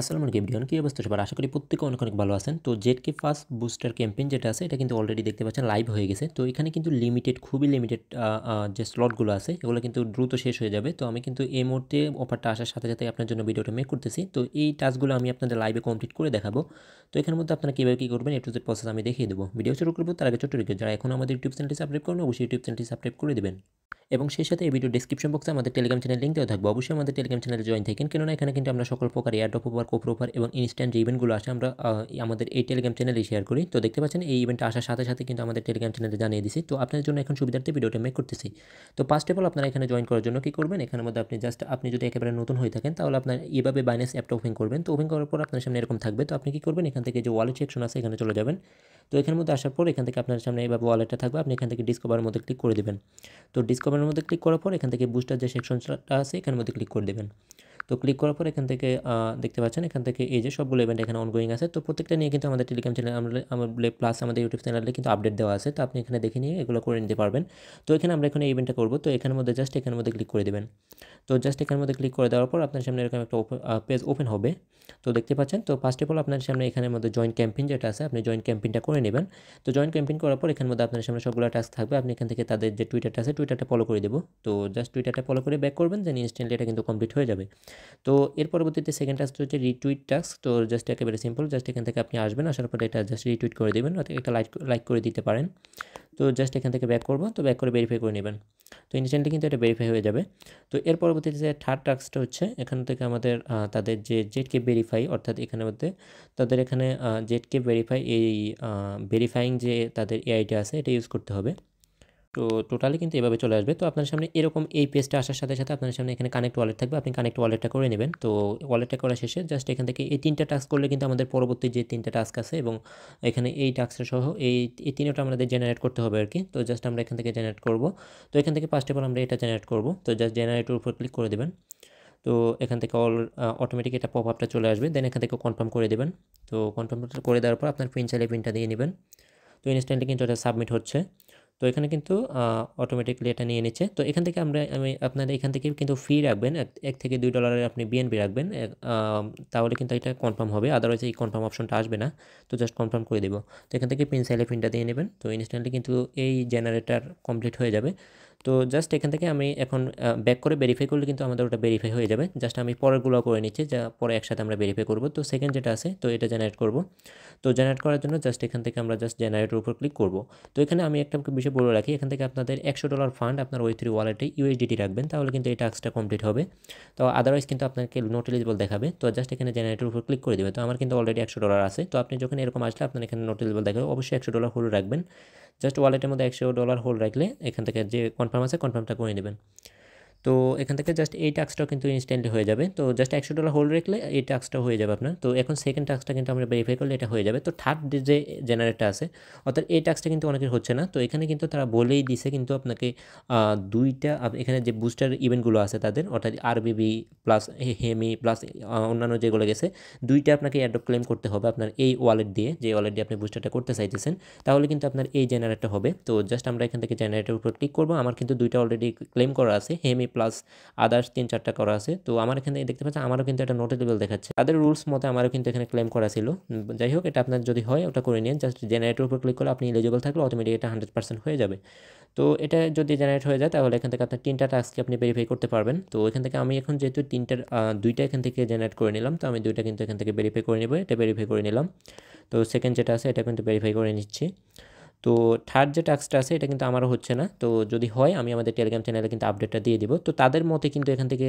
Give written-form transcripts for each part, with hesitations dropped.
আসসালামু আলাইকুম এভরিওয়ান, কি অবস্থা সবার? আশা করি প্রত্যেকে অনেক অনেক ভালো আছেন। তো জেডকে ফার্স্ট বুস্টার ক্যাম্পেইন যেটা আছে এটা কিন্তু অলরেডি দেখতে পাচ্ছেন লাইভ হয়ে গেছে। তো এখানে কিন্তু লিমিটেড, খুবই লিমিটেড যে স্লটগুলো আছে এগুলো কিন্তু দ্রুত শেষ হয়ে যাবে। তো আমি কিন্তু এই মুহূর্তে অফারটা আসার সাথে সাথে আপনার জন্য ভিডিওটা মেক করতেছি। তো এই টাস্কগুলো আমি আপনাদের লাইভে কমপ্লিট করে দেখাবো। তো এখানের মধ্যে আপনারা কীভাবে কী করবেন এ টু জেড প্রসেস আমি দেখিয়ে দেবো। ভিডিও শুরু করবো তার আগে ছোট্ট রিকোয়েস্ট, যারা এখন আমাদের ইউটিউব চ্যানেলটি সাবস্ক্রাইব করেন অবশ্যই ইউটিউব চ্যানেলটি সাবস্ক্রাইব করে দেবেন। এবং সেই সাথে এই ভিডিও ডেসক্রিপশন বক্সে আমাদের টেলিগ্রাম চ্যানেল লিঙ্ক দেওয়া থাকবে। অবশ্যই আমাদের টেলিগ্রাম চ্যানেলে জয়েন থাকেন, কেননা এখানে কিন্তু আমরা সকল প্রকার এয়ারড্রপ অফার, কোপ্রো অফার এবং ইনস্ট্যান্ট যে ইভেন্টগুলো আসে আমরা আমাদের এই টেলিগ্রাম চ্যানেলে শেয়ার করি। তো দেখতে পাচ্ছেন এই ইভেন্টটা আসার সাথে সাথে কিন্তু আমাদের টেলিগ্রাম চ্যানেলে জানিয়ে দিছি। তো আপনাদের জন্য এখন সুবিধার্থে ভিডিওটা মেক করতেছি। তো ফার্স্ট অফ অল আপনারা এখানে জয়েন করার জন্য কী করবেন, এখানের মধ্যে আপনি যদি একেবারে নতুন হয়ে থাকেন তাহলে আপনার এইভাবে বাইন্যান্স অ্যাপটা ওপেন করবেন। তো ওপেন করার পর আপনার সামনে এরকম থাকবে। তো আপনি কী করবেন, এখান থেকে যে ওয়ালেট সেকশন আছে এখানে চলে যাবেন। তো এখানের মধ্যে আসার পর এখান থেকে আপনার সামনে এইভাবে ওয়ালেটটা থাকবে, আপনি এখান থেকে ডিসকভারের মধ্যে ক্লিক করে দেবেন। তো ডিসকভারের মধ্যে ক্লিক করার পর এখান থেকে বুস্টার যে সেকশনটা আছে এখানের মধ্যে ক্লিক করে দেবেন। তো ক্লিক করার পর এখান থেকে দেখতে পাচ্ছেন এখান থেকে এই যে সবগুলো ইভেন্ট এখানে অনগোয়িং আছে। তো প্রত্যেকটা নিয়ে কিন্তু আমাদের টেলিগ্রাম চ্যানেল আমাদের প্লাস আমাদের ইউটিউব চ্যানেলে কিন্তু আপডেট দেওয়া আছে। তো আপনি এখানে দেখে নিয়ে এগুলো করে নিতে পারবেন। তো এখানে আমরা এখানে ইভেন্টটা করব। তো এখানের মধ্যে জাস্ট এখানের মধ্যে ক্লিক করে দেবেন। তো জাস্ট এখানের মধ্যে ক্লিক করে দেওয়ার পর আপনার সামনে এরকম একটা পেজ ওপেন হবে। তো দেখতে পাচ্ছেন, তো ফার্স্ট অফ অল আপনার সামনে এখানের মধ্যে জয়েন ক্যাম্পেইন যেটা আছে আপনি জয়েন ক্যাম্পেইনটা করে নেবেন। তো জয়েন ক্যাম্পেইন করার পর এখানের মধ্যে আপনার সামনে সবগুলো টাস্ক থাকবে। আপনি এখান থেকে তাদের যে টুইটারটা আছে টুইটারটা ফলো করে দেবো। তো জাস্ট টুইটারটা ফলো করে ব্যাক করবেন, দেন ইনস্ট্যান্টলি এটা কিন্তু কমপ্লিট হয়ে যাবে। তো এর পরবর্তীতে সেকেন্ড টাস্ক হচ্ছে রিটুইট টাস্ক। তো জাস্ট একেবারে সিম্পল, জাস্ট এখান থেকে আপনি আসবেন, আসার পরে এটা জাস্ট রিটুইট করে দেবেন, একটা লাইক করে দিতে পারেন। তো জাস্ট এখান থেকে ব্যাক করবো, তো ব্যাক করে ভেরিফাই করে নেবেন। তো ইনস্ট্যান্টলি কিন্তু এটা ভেরিফাই হয়ে যাবে। তো এর পরবর্তীতে যে থার্ড টাস্কটা হচ্ছে এখান থেকে আমাদের তাদের যে জেডকে ভেরিফাই, অর্থাৎ এখানের মধ্যে তাদের এখানে জেডকে ভেরিফাই, এই ভেরিফাইং যে তাদের এআইটা আছে এটা ইউজ করতে হবে। তো টোটালি কিন্তু এভাবে চলে আসবে। তো আপনার সামনে এরকম এই পেজটা আসার সাথে সাথে আপনার সামনে এখানে কানেক্ট ওয়ালেট থাকবে, আপনি কানেক্ট ওয়ালেটটা করে নেবেন। তো ওয়ালেটটা করা শেষে জাস্ট এখান থেকে এই 3টা টাস্ক করলে কিন্তু আমাদের পরবর্তী যে 3টা টাস্ক আছে এবং এখানে এই টাস্কটা সহ এই 3টা আমাদের জেনারেট করতে হবে আর কি। তো জাস্ট আমরা এখান থেকে জেনারেট করব। তো এখান থেকে ফার্স্ট অফ অল আমরা এটা জেনারেট করব। তো জাস্ট জেনারেটের উপর ক্লিক করে দেবেন। তো এখান থেকে অটোমেটিক এটা পপ আপটা চলে আসবে, দেন এখান থেকে কনফার্ম করে দেবেন। তো কনফার্ম করে দেওয়ার পর আপনার পিন চাইলে পিনটা দিয়ে নেবেন। তো ইনস্ট্যান্টলি কিন্তু এটা সাবমিট হচ্ছে। তো এখানে কিন্তু অটোমেটিকলি এটা নিয়ে নিচ্ছে। তো এখান থেকে আমি আপনাদের এখান থেকে কিন্তু ফি রাখবেন, $1 থেকে $2 আপনি বিএনবি রাখবেন, তাহলে কিন্তু এটা কনফার্ম হবে, আদারওয়াইজ এই কনফার্ম অপশনটা আসবে না। তো জাস্ট কনফার্ম করে দেবো। তো এখান থেকে পিন চাইলে পিনটা দিয়ে নেবেন। তো ইনস্ট্যান্টলি কিন্তু এই জেনারেটার কমপ্লিট হয়ে যাবে। তো জাস্ট এখান থেকে আমি এখন ব্যাক করে ভেরিফাই করলে কিন্তু আমাদের ওটা ভেরিফাই হয়ে যাবে। জাস্ট আমি পরেরগুলো করে নিচ্ছি, যা পরে একসাথে আমরা ভেরিফাই করব। তো সেকেন্ড যেটা আছে তো এটা জেনারেট করব। তো জেনারেট করার জন্য জাস্ট এখান থেকে আমরা জাস্ট জেনারেটের উপর ক্লিক করব। তো এখানে আমি একটা বিষয় বলে রাখি, এখান থেকে আপনাদের $100 ফান্ড আপনার ওই থ্রি ওয়ালেটে ইউএসডিটি রাখবেন, তাহলে কিন্তু এই টাস্কটা কমপ্লিট হবে। তো আদারওয়াইজ কিন্তু আপনাকে নট এলিজিবল দেখাবে। তো জাস্ট এখানে জেনারেটের উপর ক্লিক করে দেবে। তো আমার কিন্তু অলরেডি $100 আছে। তো আপনি যখন এরকম আসলে আপনার এখানে নট এলিজিবল দেখাবে, অবশ্যই $100 হোল্ড রাখবেন। জাস্ট ওয়ালেটের মধ্যে $100 হোল্ড রাখলে এখান থেকে যে কনফার্ম আছে কনফার্মটা করে নেবেন। তো এখান থেকে জাস্ট এই টাস্কটাও কিন্তু ইনস্ট্যান্টলি হয়ে যাবে। তো জাস্ট $100 হোল্ড রাখলে এই টাস্কটা হয়ে যাবে আপনার। তো এখন সেকেন্ড টাস্কটা কিন্তু আমরা ভেরিফাই করলে এটা হয়ে যাবে। তো থার্ড যে জেনারেটটা আছে, অর্থাৎ এই টাস্কটা কিন্তু অনেকের হচ্ছে না। তো এখানে কিন্তু তারা বলেই দিছে কিন্তু আপনাকে দুইটা এখানে যে বুস্টার ইভেন্টগুলো আছে তাদের, অর্থাৎ আরবিবি প্লাস হেমি প্লাস অন্যান্য যেগুলো গেছে, দুইটা আপনাকে অ্যাডপ্ট ক্লেম করতে হবে আপনার এই ওয়ালেট দিয়ে, যে ওয়ালেট দিয়ে আপনি বুস্টারটা করতে চাইতেছেন, তাহলে কিন্তু আপনার এই জেনারেটটা হবে। তো জাস্ট আমরা এখান থেকে জেনারেটের উপর ক্লিক করবো। আমার কিন্তু দুইটা অলরেডি ক্লেম করা আছে, হেমি প্লাস আদার্স 3-4টা করা আছে। তো আমার এখানে দেখতে পাচ্ছেন আমারও কিন্তু একটা নোটেবল দেখাচ্ছে, তাদের রুলস মতে আমারও কিন্তু এখানে ক্লেম করা ছিল। যাই হোক, এটা আপনার যদি হয় ওটা করে নিন। জাস্ট জেনারেটের উপর ক্লিক করলে আপনি এলিজিবল থাকলে অটোমেটিক এটা 100% হয়ে যাবে। তো এটা যদি জেনারেট হয়ে যায় তাহলে এখান থেকে আপনার 3টা টাস্ককে আপনি ভেরিফাই করতে পারবেন। তো এখান থেকে আমি এখন যেহেতু দুইটা এখান থেকে জেনারেট করে নিলাম, তো আমি দুইটা কিন্তু এখান থেকে ভেরিফাই করে নেব। এটা ভেরিফাই করে নিলাম। তো সেকেন্ড যেটা আছে এটা কিন্তু ভেরিফাই করে নিচ্ছি। তো থার্ড যে টাস্কটা আছে এটা কিন্তু আমারও হচ্ছে না। তো যদি হয় আমি আমাদের টেলিগ্রাম চ্যানেলে কিন্তু আপডেটটা দিয়ে দিব। তো তাদের মতে কিন্তু এখান থেকে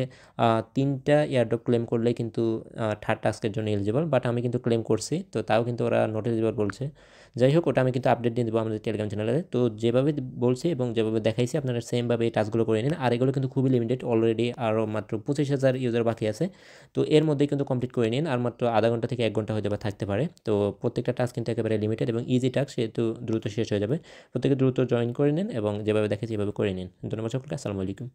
3টা এয়ারড্রপ ক্লেম করলে কিন্তু থার্ড টাস্কের জন্য এলিজিবল, বাট আমি কিন্তু ক্লেম করছি, তো তাও কিন্তু ওরা নট এলিজিবল বলছে। যাই হোক, ওটা আমি কিন্তু আপডেট দিয়ে দেবো আমাদের টেলিগ্রাম চ্যানেলে। তো যেভাবে বলছি এবং যেভাবে দেখাইছি আপনারা সেমভাবে এই টাস্কগুলো করে নিন। আর এগুলো কিন্তু খুবই লিমিটেড, অলরেডি আরও মাত্র 25,000 ইউজার বাকি আছে। তো এর মধ্যেই কিন্তু কমপ্লিট করে নিন, আর মাত্র আধা ঘন্টা থেকে 1 ঘন্টা হয়তো বা থাকতে পারে। তো প্রত্যেকটা টাস্ক কিন্তু একেবারে লিমিটেড এবং ইজি টাস্ক, সেহেতু দ্রুত শেষ হয়ে যাবে। প্রত্যেকে দ্রুত জয়েন করে নিন এবং যেভাবে দেখেছি এভাবে করে নিন। ধন্যবাদ সকলকে। আসসালামু আলাইকুম।